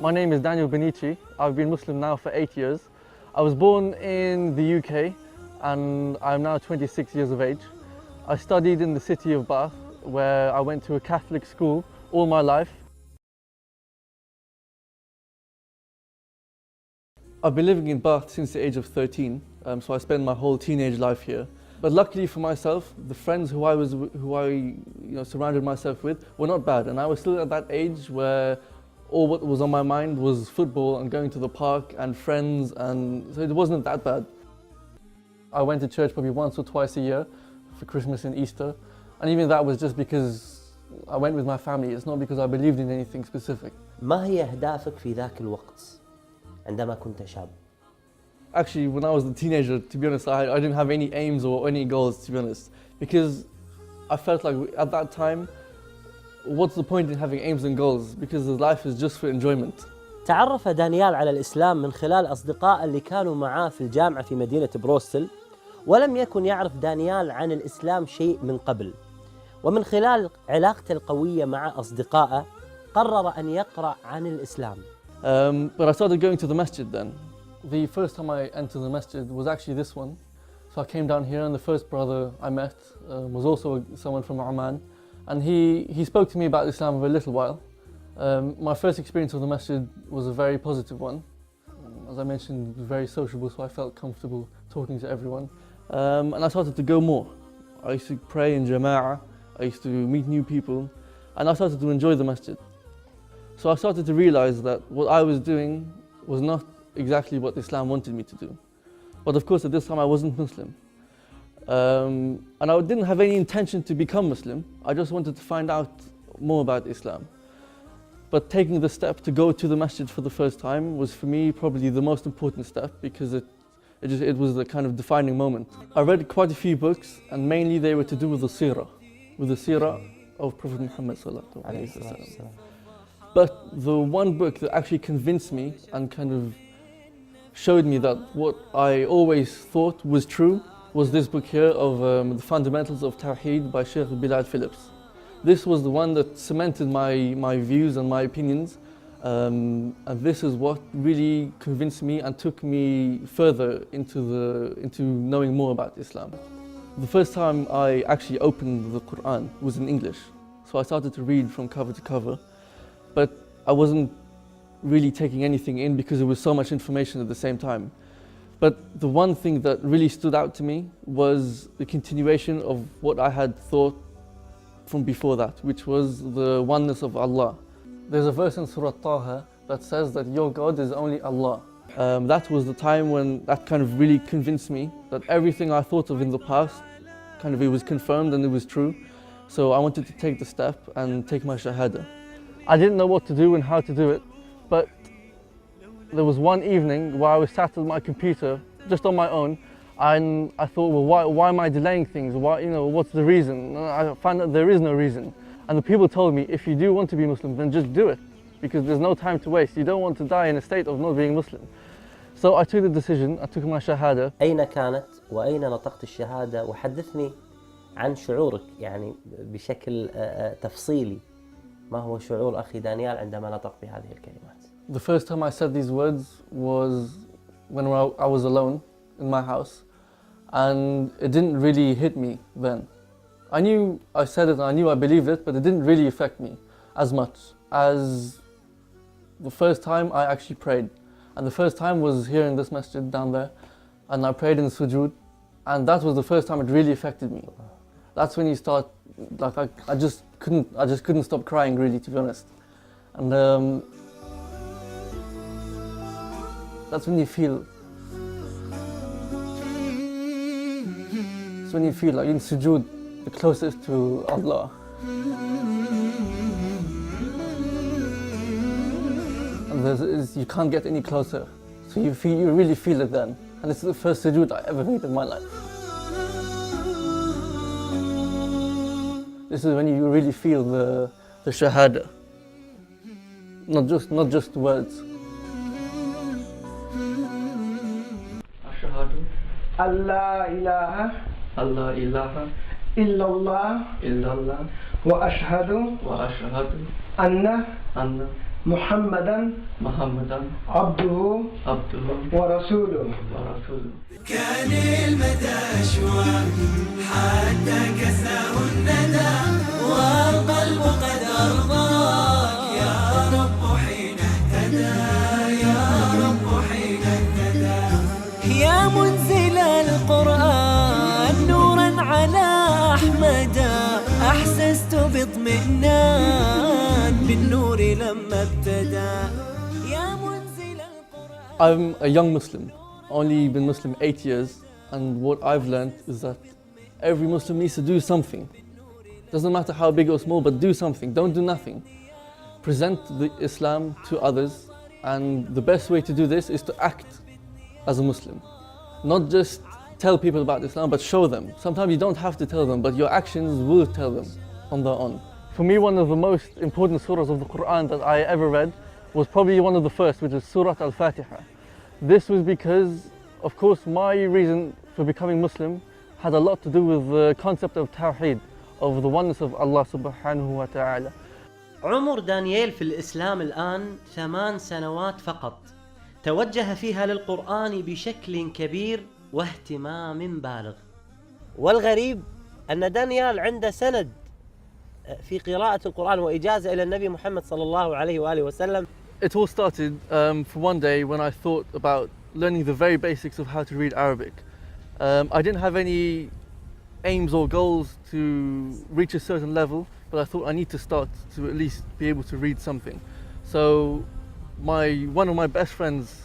My name is Daniel Benici. I've been Muslim now for 8 years. I was born in the UK and I'm now 26 years of age. I studied in the city of Bath, where I went to a Catholic school all my life. I've been living in Bath since the age of 13, so I spent my whole teenage life here. But luckily for myself, the friends who I surrounded myself with were not bad, and I was still at that age where all what was on my mind was football and going to the park and friends, and so it wasn't that bad. I went to church probably once or twice a year for Christmas and Easter, and even that was just because I went with my family. It's not because I believed in anything specific. ما هي أهدافك في ذاك الوقت عندما كنت شاب؟ Actually, when I was a teenager, to be honest, I didn't have any aims or any goals, to be honest, because I felt like at that time, what's the point in having aims and goals? Because life is just for enjoyment. تعرف دانيال على الإسلام من خلال أصدقاء اللي كانوا معاه في الجامعة في مدينة بروستل، ولم يكن يعرف دانيال عن الإسلام شيء من قبل. ومن خلال علاقته القوية مع أصدقائه قرر أن يقرأ عن الإسلام. But I started going to the masjid then. The first time I entered the masjid was actually this one. So I came down here, and the first brother I met was also someone from Oman, and he spoke to me about Islam for a little while. My first experience of the masjid was a very positive one. As I mentioned, very sociable, so I felt comfortable talking to everyone. And I started to go more. I used to pray in Jama'ah, I used to meet new people, and I started to enjoy the masjid. So I started to realize that what I was doing was not exactly what Islam wanted me to do. But of course at this time I wasn't Muslim. And I didn't have any intention to become Muslim. I just wanted to find out more about Islam. But taking the step to go to the masjid for the first time was for me probably the most important step, because it was the kind of defining moment. I read quite a few books, and mainly they were to do with the seerah of Prophet Muhammad sallallahu alaihi wasallam. But the one book that actually convinced me and kind of showed me that what I always thought was true was this book here of The Fundamentals of Tawheed by Sheikh Bilal Phillips. This was the one that cemented my views and my opinions, and this is what really convinced me and took me further into knowing more about Islam. The first time I actually opened the Qur'an was in English, so I started to read from cover to cover, but I wasn't really taking anything in because there was so much information at the same time. But the one thing that really stood out to me was the continuation of what I had thought from before that, which was the oneness of Allah. There's a verse in Surah Taha that says that your God is only Allah. That was the time when that kind of really convinced me that everything I thought of in the past, kind of it was confirmed and it was true. So I wanted to take the step and take my Shahada. I didn't know what to do and how to do it, but there was one evening where I was sat at my computer just on my own, and I thought, well, why am I delaying things? What's the reason? And I found that there is no reason. And the people told me, if you do want to be Muslim, then just do it, because there's no time to waste. You don't want to die in a state of not being Muslim. So I took the decision, I took my Shahada. أين كانت وأين نطقت الشهادة؟ وحدثني عن شعورك يعني بشكل تفصيلي. ما هو شعور أخي دانيال عندما نطق بهذه الكلمات؟ The first time I said these words was when I was alone in my house, and it didn't really hit me then. I knew I said it and I knew I believed it, but it didn't really affect me as much as the first time I actually prayed. And the first time was here in this masjid down there, and I prayed in sujood, and that was the first time it really affected me. That's when you start, like I just couldn't stop crying, really, to be honest. And that's when you feel, it's when you feel like in sujood, the closest to Allah. And you can't get any closer. So you really feel it then. And this is the first sujood I ever made in my life. This is when you really feel the shahada. Not just words. Ashhadu Allah ilaha illallah illallah wa ashhadu wa ashhadu anna محمدا محمدا عبده عبده ورسوله. ورسوله. كان المدى أشواق حتى كساه الندى والقلب قد أرضاك يا رب حين اهتدى يا رب حين اهتدى يا منزل القرآن نورا على أحمد أحسست باطمئنان بالنور لما ابتدى يا منزل القرآن. I'm a young Muslim, only been Muslim 8 years, and what I've learned is that every Muslim needs to do something. Doesn't matter how big or small, but do something, don't do nothing. Present the Islam to others, and the best way to do this is to act as a Muslim. Not just tell people about Islam, but show them. Sometimes you don't have to tell them, but your actions will tell them on their own. For me, one of the most important surahs of the Qur'an that I ever read was probably one of the first, which is Surah Al-Fatiha. This was because, of course, my reason for becoming Muslim had a lot to do with the concept of Tawheed, of the oneness of Allah subhanahu wa ta'ala. عمر دانييل في الإسلام الآن 8 سنوات فقط، توجه فيها للقرآن بشكل كبير واهتمام بالغ. والغريب أن دانيال عنده سند في قراءة القرآن وإجازة إلى النبي محمد صلى الله عليه وآله وسلم. It all started for one day when I thought about learning the very basics of how to read Arabic. I didn't have any aims or goals to reach a certain level, but I thought I need to start to at least be able to read something. So one of my best friends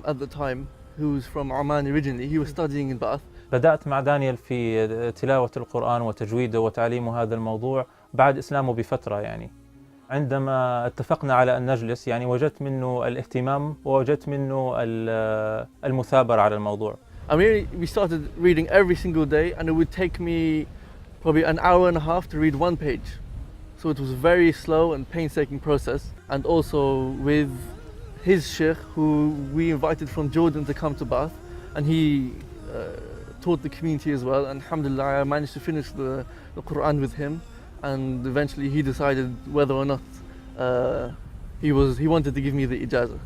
at the time, who was from Oman originally, he was studying in Bath. بدأت مع دانيال في تلاوة القرآن وتجويده وتعليم هذا الموضوع بعد إسلامه بفترة يعني. عندما اتفقنا على أن نجلس يعني وجدت منه الاهتمام ووجدت منه المثابرة على الموضوع. I mean, we started reading every single day, and it would take me probably an hour and a half to read one page. So it was a very slow and painstaking process. And also with his sheikh, who we invited from Jordan to come to Bath, and he taught the community as well. And alhamdulillah, I managed to finish the Qur'an with him, and eventually he decided whether or not he wanted to give me the ijazah.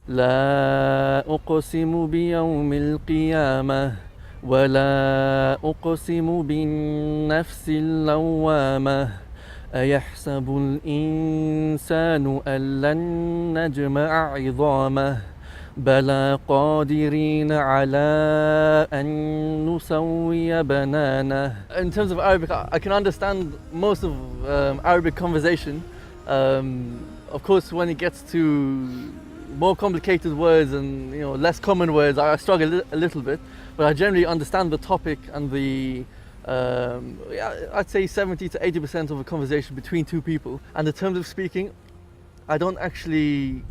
لا أقسم بيوم القيامة ولا أقسم بالنفس اللوامة أيحسب الإنسان أن لن نجمع عظامه بلى قادرين على أن نسوي بنانه. In terms of Arabic, I can understand most of Arabic conversation. Of course, when it gets to more complicated words and less common words, I struggle a little bit, but I generally understand the topic and the I'd say 70 to 80% of a conversation between two people. And in terms of speaking, I don't actually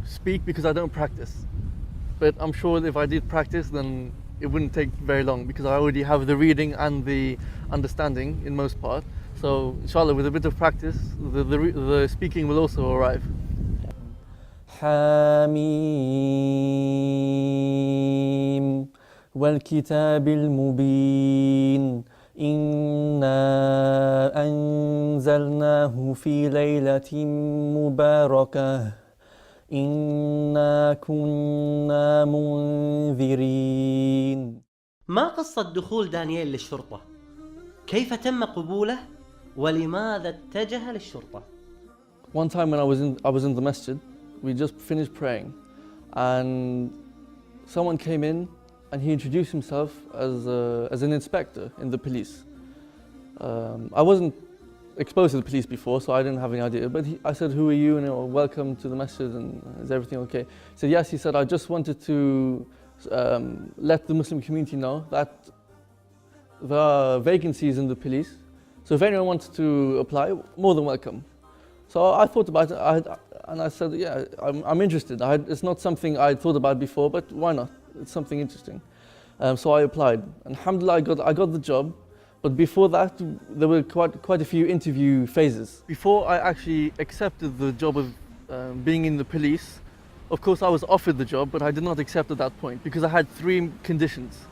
speak because I don't practice, but I'm sure if I did practice, then it wouldn't take very long because I already have the reading and the understanding in most part. So inshallah, with a bit of practice, the speaking will also arrive. حميم والكتاب المبين إنا أنزلناه في ليلة مباركة إنا كنا منذرين. ما قصة دخول دانييل للشرطة؟ كيف تم قبوله؟ ولماذا اتجه للشرطة؟ One time when I was in the masjid, we just finished praying, and someone came in and he introduced himself as an inspector in the police. I wasn't exposed to the police before, so I didn't have any idea, but I said, who are you, and welcome to the masjid, and is everything okay? He said, yes. He said, I just wanted to let the Muslim community know that there are vacancies in the police, so if anyone wants to apply, more than welcome. So I thought about it, and I said, yeah, I'm interested. It's not something I'd thought about before, but why not? It's something interesting. So I applied. And alhamdulillah, I got the job. But before that, there were quite a few interview phases. Before I actually accepted the job of being in the police, of course I was offered the job, but I did not accept at that point because I had 3 conditions.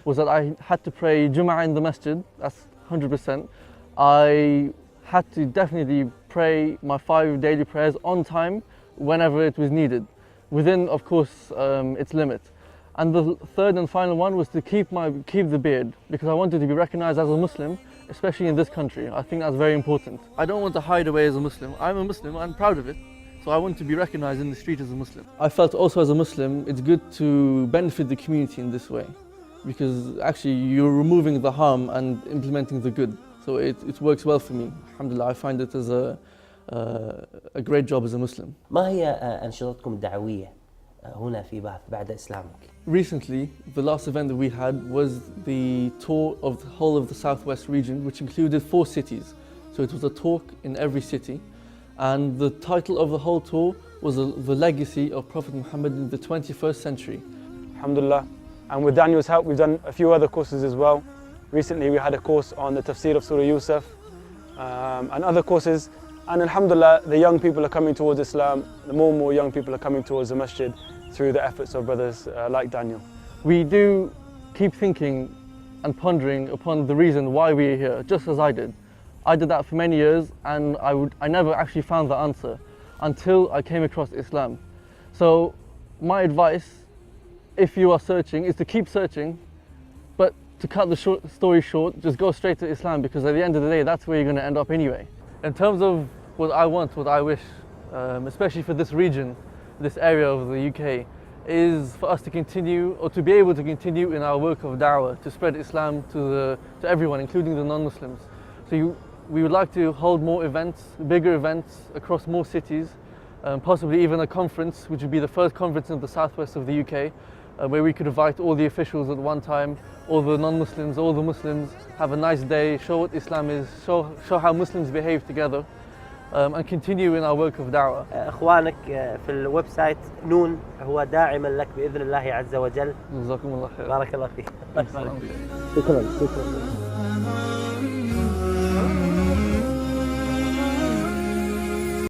Was that I had to pray Jum'ah in the masjid, that's 100%. I had to definitely pray my 5 daily prayers on time, whenever it was needed, within, of course, its limit. And the third and final one was to keep the beard, because I wanted to be recognized as a Muslim, especially in this country. I think that's very important. I don't want to hide away as a Muslim. I'm a Muslim, I'm proud of it. So I want to be recognized in the street as a Muslim. I felt also as a Muslim, it's good to benefit the community in this way, because actually you're removing the harm and implementing the good. So it works well for me. Alhamdulillah, I find it as a great job as a Muslim. ما هي أنشطتكم الدعوية هنا في باث بعد إسلامك؟ Recently, the last event that we had was the tour of the whole of the southwest region, which included 4 cities. So it was a talk in every city. And the title of the whole tour was the legacy of Prophet Muhammad in the 21st century. Alhamdulillah. And with Daniel's help, we've done a few other courses as well. Recently, we had a course on the tafsir of Surah Yusuf and other courses. And Alhamdulillah, the young people are coming towards Islam. The more and more young people are coming towards the masjid through the efforts of brothers like Daniel. We do keep thinking and pondering upon the reason why we are here, just as I did. I did that for many years, and I never actually found the answer until I came across Islam. So my advice, if you are searching, is to keep searching, but to cut the story short, just go straight to Islam, because at the end of the day, that's where you're going to end up anyway. In terms of what I want, what I wish, especially for this region, this area of the UK, is for us to continue, or to be able to continue in our work of da'wah, to spread Islam to everyone, including the non-Muslims. So we would like to hold more events, bigger events across more cities, possibly even a conference, which would be the first conference in the southwest of the UK, where we could invite all the officials at one time, all the non-Muslims, all the Muslims, have a nice day, show what Islam is, show how Muslims behave together, and continue in our work of da'wah. إخوانك في الويب سايت نون هو داعما لك بإذن الله عز وجل. جزاكم الله خير. بارك الله فيك. Thanks. شكرا.